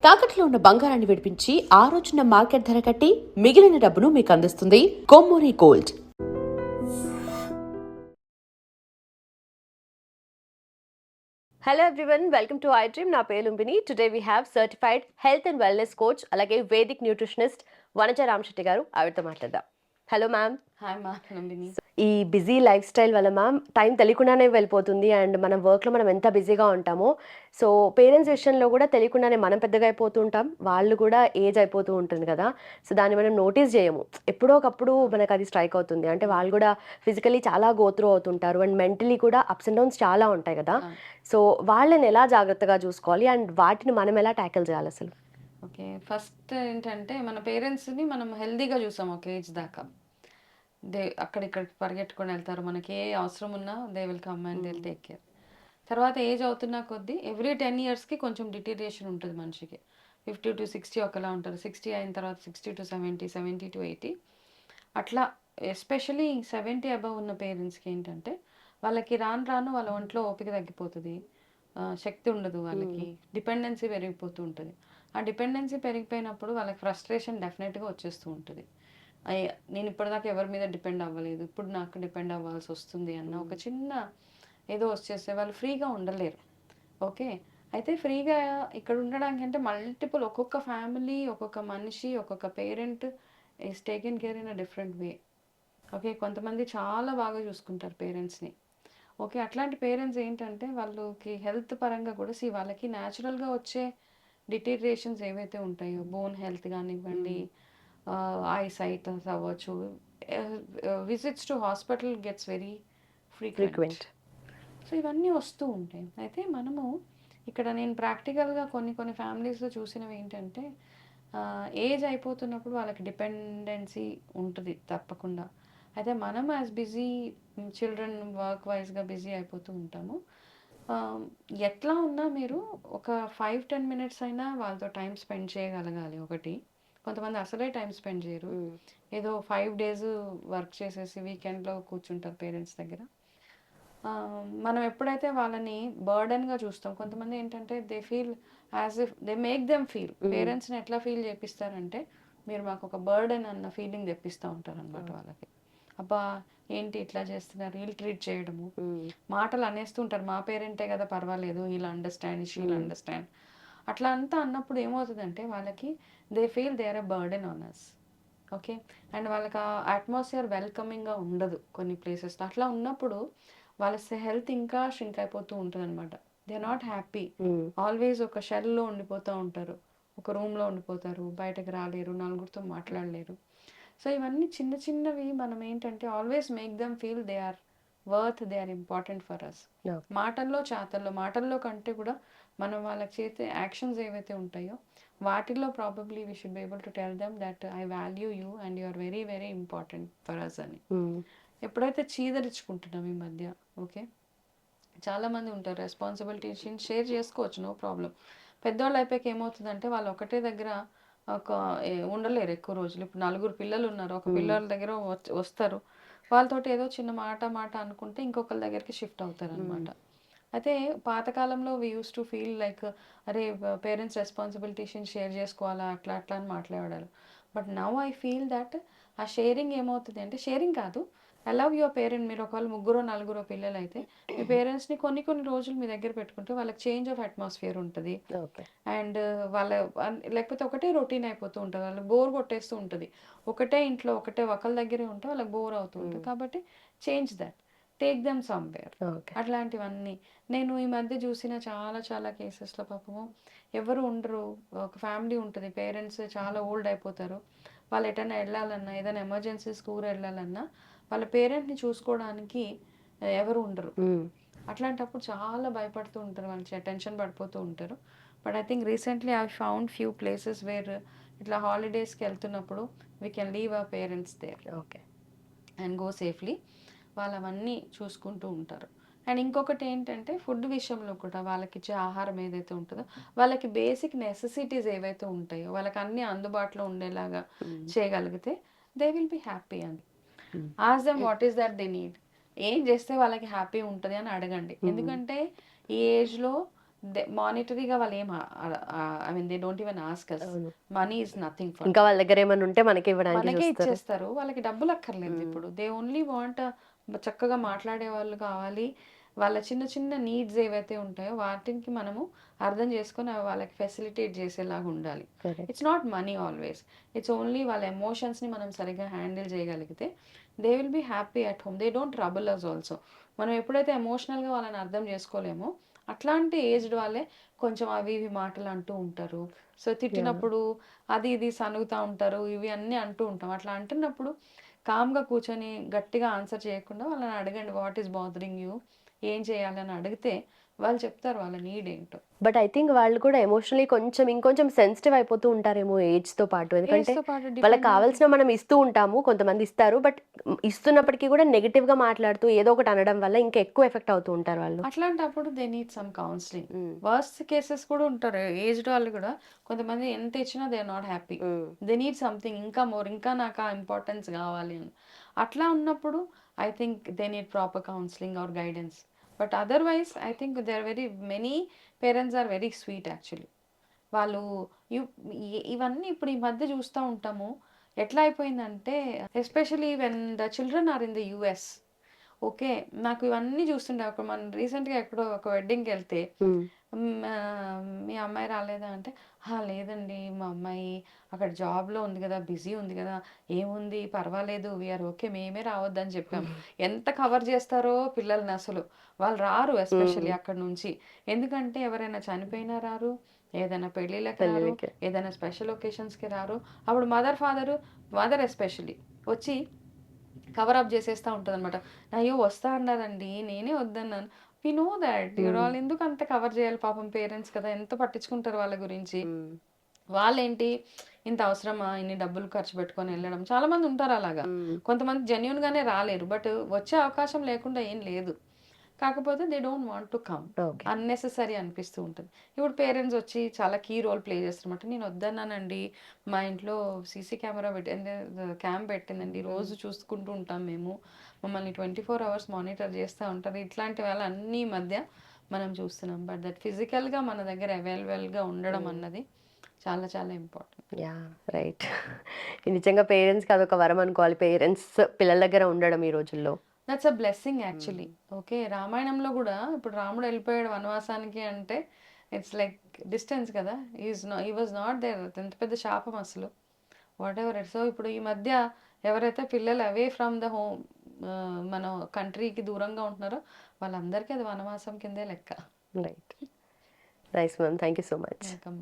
తాకట్లో ఉన్న బంగారాన్ని విడిపించి ఆ రోజున మార్కెట్ ధర కట్టి మిగిలిన డబ్బును మీకు అందిస్తుంది Kommuri gold. Hello everyone, welcome to iDream. నా పేరు Lumbini. Today we have certified health and wellness coach అలాగే వేదిక్ న్యూట్రిషనిస్ట్ వనజ రామశెట్టి గారు. ఆవిడతో మాట్లాడదాం. Hello ma'am. హాయ్ మా లుంబిని. ఈ బిజీ లైఫ్ స్టైల్ వల్ల మ్యామ్ టైం తెలియకుండానే వెళ్ళిపోతుంది అండ్ మనం వర్క్లో మనం ఎంత బిజీగా ఉంటామో, సో పేరెంట్స్ విషయంలో కూడా తెలియకుండానే మనం పెద్దగా అయిపోతూ ఉంటాం, వాళ్ళు కూడా ఏజ్ అయిపోతూ ఉంటుంది కదా. సో దాన్ని మనం నోటీస్ చేయము, ఎప్పుడో ఒకప్పుడు మనకు అది స్ట్రైక్ అవుతుంది. అంటే వాళ్ళు కూడా ఫిజికలీ చాలా గోత్రూ అవుతుంటారు అండ్ మెంటలీ కూడా అప్స్ అండ్ డౌన్స్ చాలా ఉంటాయి కదా. సో వాళ్ళని ఎలా జాగ్రత్తగా చూసుకోవాలి అండ్ వాటిని మనం ఎలా ట్యాకిల్ చేయాలి అసలు? ఓకే, ఫస్ట్ ఏంటంటే మన పేరెంట్స్ని మనం హెల్దీగా చూసాం ఒక ఏజ్ దాకా. అక్కడిక్కడికి పరిగెట్టుకొని వెళ్తారు, మనకి ఏ అవసరం ఉన్నా they will come and they will take care. తర్వాత ఏజ్ అవుతున్న కొద్దీ ఎవ్రీ 10 yearsకి కొంచెం డిటీరియేషన్ ఉంటుంది మనిషికి. 50 to 60 ఒకలా ఉంటారు, 60 అయిన తర్వాత 60 to 70, 70 to 80 అట్లా. ఎస్పెషలీ 70 అబవ్ ఉన్న పేరెంట్స్కి ఏంటంటే వాళ్ళకి రాను రాను వాళ్ళ ఒంట్లో ఓపిక తగ్గిపోతుంది, శక్తి ఉండదు, వాళ్ళకి డిపెండెన్సీ పెరిగిపోతూ ఉంటుంది. ఆ డిపెండెన్సీ పెరిగిపోయినప్పుడు వాళ్ళకి ఫ్రస్ట్రేషన్ డెఫినెట్గా వచ్చేస్తూ ఉంటుంది. నేను ఇప్పటిదాకా ఎవరి మీద డిపెండ్ అవ్వలేదు, ఇప్పుడు నాకు డిపెండ్ అవ్వాల్సి వస్తుంది అన్న ఒక చిన్న ఏదో వచ్చేస్తే వాళ్ళు ఫ్రీగా ఉండలేరు. ఓకే, అయితే ఫ్రీగా ఇక్కడ ఉండడానికి అంటే మల్టిపుల్, ఒక్కొక్క ఫ్యామిలీ, ఒక్కొక్క మనిషి, ఒక్కొక్క parent is taken care in a different way. Okay, కొంతమంది చాలా బాగా చూసుకుంటారు పేరెంట్స్ని. ఓకే, అట్లాంటి పేరెంట్స్ ఏంటంటే వాళ్ళకి హెల్త్ పరంగా కూడా వాళ్ళకి న్యాచురల్గా వచ్చే డిటీరియేషన్స్ ఏవైతే ఉంటాయో, బోన్ హెల్త్ కానివ్వండి, ఐ సైట్ అవ్వచ్చు, visits to hospital gets very frequent. So ఇవన్నీ వస్తూ ఉంటాయి. అయితే మనము ఇక్కడ నేను ప్రాక్టికల్గా కొన్ని ఫ్యామిలీస్లో చూసినవి ఏంటంటే, ఏజ్ అయిపోతున్నప్పుడు వాళ్ళకి డిపెండెన్సీ ఉంటుంది తప్పకుండా. అయితే మనం యాజ్ బిజీ చిల్డ్రన్ వర్క్ వైజ్గా బిజీ అయిపోతూ ఉంటాము. ఎట్లా ఉన్నా మీరు ఒక 5-10 minutes అయినా వాళ్ళతో టైం స్పెండ్ చేయగలగాలి. ఒకటి, కొంతమంది అసలే టైం స్పెండ్ చేయరు, ఏదో 5 days వర్క్ చేసేసి వీకెండ్లో కూర్చుంటారు పేరెంట్స్ దగ్గర. మనం ఎప్పుడైతే వాళ్ళని బర్డన్గా చూస్తాం, కొంతమంది ఏంటంటే they feel as if they make them feel, పేరెంట్స్ని ఎట్లా ఫీల్ చేపిస్తారంటే మీరు మాకు ఒక బర్డన్ అన్న ఫీలింగ్ తెప్పిస్తూ ఉంటారు అనమాట వాళ్ళకి. అబ్బా ఏంటి ఇట్లా చేస్తున్నారు, వీళ్ళు ట్రీట్ చేయడము, మాటలు అనేస్తూ ఉంటారు, మా పేరెంటే కదా పర్వాలేదు, వీళ్ళు అండర్స్టాండ్, షీల్ అండర్స్టాండ్, అట్లా అంతా అన్నప్పుడు ఏమవుతుందంటే వాళ్ళకి they feel they are a burden on us. Okay, and వాళ్ళకి ఆ అట్మాస్ఫియర్ వెల్కమింగ్గా ఉండదు కొన్ని ప్లేసెస్లో. అట్లా ఉన్నప్పుడు వాళ్ళ హెల్త్ ఇంకా షింక్ అయిపోతూ ఉంటుంది అనమాట. They are not happy, always ఒక షెల్లో ఉండిపోతూ ఉంటారు, ఒక రూమ్లో ఉండిపోతారు, బయటకు రాలేరు, నలుగురితో మాట్లాడలేరు. సో ఇవన్నీ చిన్న చిన్నవి మనం ఏంటంటే always make them feel they are worth, they are important for us. మాటల్లో కంటే కూడా మనం వాళ్ళకి చేసే యాక్షన్స్ ఏవైతే ఉంటాయో వాటిల్లో probably we should be able to tell them that I value you and you are very very important for us అని. ఎప్పుడైతే చీదరించుకుంటున్నాం ఈ మధ్య, ఓకే, చాలామంది ఉంటారు, రెస్పాన్సిబిలిటీస్ షేర్ చేసుకోవచ్చు, నో ప్రాబ్లం. పెద్దవాళ్ళు అయిపోయాక ఏమవుతుందంటే వాళ్ళు ఒకటే దగ్గర ఉండలేరు ఎక్కువ రోజులు. ఇప్పుడు 4 పిల్లలు ఉన్నారు, ఒక పిల్లల దగ్గర వస్తారు, వాళ్ళతోటి ఏదో చిన్న మాట అనుకుంటే ఇంకొకరి దగ్గరికి షిఫ్ట్ అవుతారు అనమాట. అయితే పాతకాలంలో we use to feel like అరే పేరెంట్స్ రెస్పాన్సిబిలిటీస్ షేర్ చేసుకోవాలా అట్లా అని మాట్లాడారు. But now I feel that ఆ షేరింగ్ ఏమవుతుంది అంటే, షేరింగ్ కాదు, అలవ్ యువర్ పేరెంట్. మీరు ఒకవేళ 3-4 పిల్లలు అయితే మీ పేరెంట్స్ని కొన్ని రోజులు మీ దగ్గర పెట్టుకుంటే వాళ్ళకి చేంజ్ ఆఫ్ అట్మాస్ఫియర్ ఉంటుంది. అండ్ వాళ్ళ లేకపోతే ఒకటే రొటీన్ అయిపోతూ ఉంటుంది, వాళ్ళకి బోర్ కొట్టేస్తూ ఉంటుంది, ఒకటే ఇంట్లో ఒకరి దగ్గరే ఉంటే వాళ్ళకి బోర్ అవుతూ ఉంటుంది. కాబట్టి change that, take them somewhere. అట్లాంటివన్నీ నేను ఈ మధ్య చూసిన చాలా కేసెస్లో పాపము ఎవరు ఉండరు, ఒక ఫ్యామిలీ ఉంటుంది, పేరెంట్స్ చాలా ఓల్డ్ అయిపోతారు, వాళ్ళు ఎటైనా వెళ్ళాలన్నా, ఏదైనా ఎమర్జెన్సీస్ ఊరు వెళ్ళాలన్నా వాళ్ళ పేరెంట్ని చూసుకోవడానికి ఎవరు ఉండరు. అట్లాంటప్పుడు చాలా భయపడుతూ ఉంటారు, వాళ్ళు టెన్షన్ పడిపోతూ ఉంటారు. But I think recently I found few places where ఇట్లా హాలిడేస్కి వెళ్తున్నప్పుడు we can leave our parents there, okay, and go safely. వాళ్ళు అవన్నీ చూసుకుంటూ ఉంటారు. అండ్ ఇంకొకటి ఏంటంటే ఫుడ్ విషయంలో కూడా వాళ్ళకి ఇచ్చే ఆహారం ఏదైతే ఉంటుందో వాళ్ళకి బేసిక్ నెసెసిటీస్ ఏవైతే ఉంటాయో వాళ్ళకి అన్నీ అందుబాటులో ఉండేలాగా చేయగలిగితే దే విల్ బి హ్యాపీ అని. Ask them what is that they need, ఏం చేస్తే వాళ్ళకి హ్యాపీ ఉంటుంది అని అడగండి. ఎందుకంటే ఈ ఏజ్లో మానిటరీగా వాళ్ళు ఏం I mean they don't even ask us. Money is nothing for, ఇంకా వాళ్ళ దగ్గర ఏమైనా ఉంటే మనకి ఇవ్వడానికి మనకే చూస్తారు. ఇచ్చేస్తారు. వాళ్ళకి డబ్బులు అక్కర్లేదు ఇప్పుడు. దే ఓన్లీ వాంట్ చక్కగా మాట్లాడే వాళ్ళు కావాలి. వాళ్ళ చిన్న చిన్న నీడ్స్ ఏవైతే ఉంటాయో వాటికి మనము అర్థం చేసుకొని అవి వాళ్ళకి ఫెసిలిటేట్ చేసేలాగా ఉండాలి. Correct. It's not money always, it's only వాళ్ళ ఎమోషన్స్ని మనం సరిగ్గా హ్యాండిల్ చేయగలిగితే they will be happy at home. They don't trouble us also. మనం ఎప్పుడైతే ఎమోషనల్గా వాళ్ళని అర్థం చేసుకోలేమో అట్లాంటి ఏజ్డ్ వాళ్ళే కొంచెం అవి ఇవి మాటలు అంటూ ఉంటారు. సో తిట్టినప్పుడు అది ఇది సనుగుతూ ఉంటారు, ఇవి అన్నీ అంటూ ఉంటాం. అట్లా అంటున్నప్పుడు కామ్గా కూర్చొని గట్టిగా ఆన్సర్ చేయకుండా వాళ్ళని అడగండి, వాట్ ఈస్ బాదరింగ్ యూ, ఏం చేయాలని అడిగితే వాళ్ళు చెప్తారు వాళ్ళ నీడ్ ఏంటో. బట్ ఐ థింక్ వాళ్ళు కూడా ఎమోషనలీ కొంచెం ఇంకొంచెం సెన్సిటివ్ అయిపోతూ ఉంటారేమో ఏజ్ తో పాటు. ఎందుకంటే ఏజ్తో పాటు వాళ్ళకి డిపెండ్ కావాల్సిన మనం ఇస్తూ ఉంటాము, కొంతమంది ఇస్తారు, బట్ ఇస్తున్నప్పటికీ కూడా నెగిటివ్ గా మాట్లాడుతూ ఏదో ఒకటి అనడం వల్ల ఇంకా ఎక్కువ ఎఫెక్ట్ అవుతూ ఉంటారు వాళ్ళు. అట్లాంటప్పుడు they need some counselling. Worst cases కూడా ఉంటారు, ఏజ్డ్ వాళ్ళు కూడా కొంతమంది ఎంత ఇచ్చినా they are not happy. They need something ఇంకా మోర్, ఇంకా నాకు ఆ ఇంపార్టెన్స్ కావాలి అని. అట్లా ఉన్నప్పుడు I think they need proper counselling or guidance. But otherwise I think they are very many parents are very sweet actually. వాళ్ళు ఇవన్నీ ఇప్పుడు ఈ మధ్య చూస్తూ ఉంటాము. ఎట్లా అయిపోయిందంటే especially when the children are in the US. Okay, నాకు ఇవన్నీ చూస్తుండే. ఒక మనం రీసెంట్గా ఎక్కడో ఒక వెడ్డింగ్కి వెళ్తే మీ అమ్మాయి రాలేదా అంటే, లేదండి మా అమ్మాయి అక్కడ జాబ్లో ఉంది కదా, బిజీ ఉంది కదా, ఏముంది పర్వాలేదు, వీఆర్ ఓకే, మేమే రావద్దని చెప్పాం. ఎంత కవర్ చేస్తారో పిల్లల్ని అసలు. వాళ్ళు రారు ఎస్పెషల్లీ అక్కడ నుంచి. ఎందుకంటే ఎవరైనా చనిపోయినా రారు, ఏదైనా పెళ్ళిళ్ళకి రారు, ఏదైనా స్పెషల్ ఒకేషన్స్కి రారు. అప్పుడు మదర్ ఎస్పెషల్లీ వచ్చి కవర్ అప్ చేసేస్తూ ఉంటుంది అనమాట. అయ్యో వస్తా అన్నారండి, నేనే వద్దన్నాను. We know that your all, ఎందుకు అంత కవర్ చేయాలి, పాపం పేరెంట్స్ కదా, ఎంత పట్టించుకుంటారు వాళ్ళ గురించి. వాళ్ళేంటి ఇంత అవసరమా ఇన్ని డబ్బులు ఖర్చు పెట్టుకొని వెళ్ళడం. చాలా మంది ఉంటారు అలాగా. కొంతమంది జెన్యున్ గానే రాలేరు, బట్ వచ్చే అవకాశం లేకుండా ఏం లేదు. కాకపోతే they don't want to come, okay. Unnecessary అనిపిస్తూ ఉంటుంది. ఇప్పుడు పేరెంట్స్ వచ్చి చాలా కీ రోల్ ప్లే చేస్తారన్నమాట. నేను వద్దన్నానండి, మా ఇంట్లో సీసీ కెమెరా పెట్టింది, క్యామ్ పెట్టిందండి, రోజు చూసుకుంటూ ఉంటాం మేము, మమ్మల్ని 24 hours మానిటర్ చేస్తూ ఉంటారు. ఇట్లాంటి వాళ్ళ అన్ని మధ్య మనం చూస్తున్నాం. బట్ దట్ ఫిజికల్గా మన దగ్గర అవైలబుల్గా ఉండడం అన్నది చాలా చాలా ఇంపార్టెంట్. Yeah, right. నిజంగా పేరెంట్స్కి అదొక వరం అనుకోవాలి, పేరెంట్స్ పిల్లల దగ్గర ఉండడం ఈ రోజుల్లో. That's a blessing actually. Okay, రామాయణంలో కూడా ఇప్పుడు రాముడు వెళ్ళిపోయాడు వనవాసానికి అంటే ఇట్స్ లైక్ డిస్టెన్స్ కదా, ఈ వాజ్ నాట్ దేర్. ఎంత పెద్ద శాపం అసలు, వాట్ ఎవర్ ఇట్. సో ఇప్పుడు ఈ మధ్య ఎవరైతే పిల్లలు అవే ఫ్రమ్ ద హోమ్, మన కంట్రీకి దూరంగా ఉంటున్నారో వాళ్ళందరికీ అది వనవాసం కిందే లెక్క. Right. Nice ma'am, thank you so much. Welcome.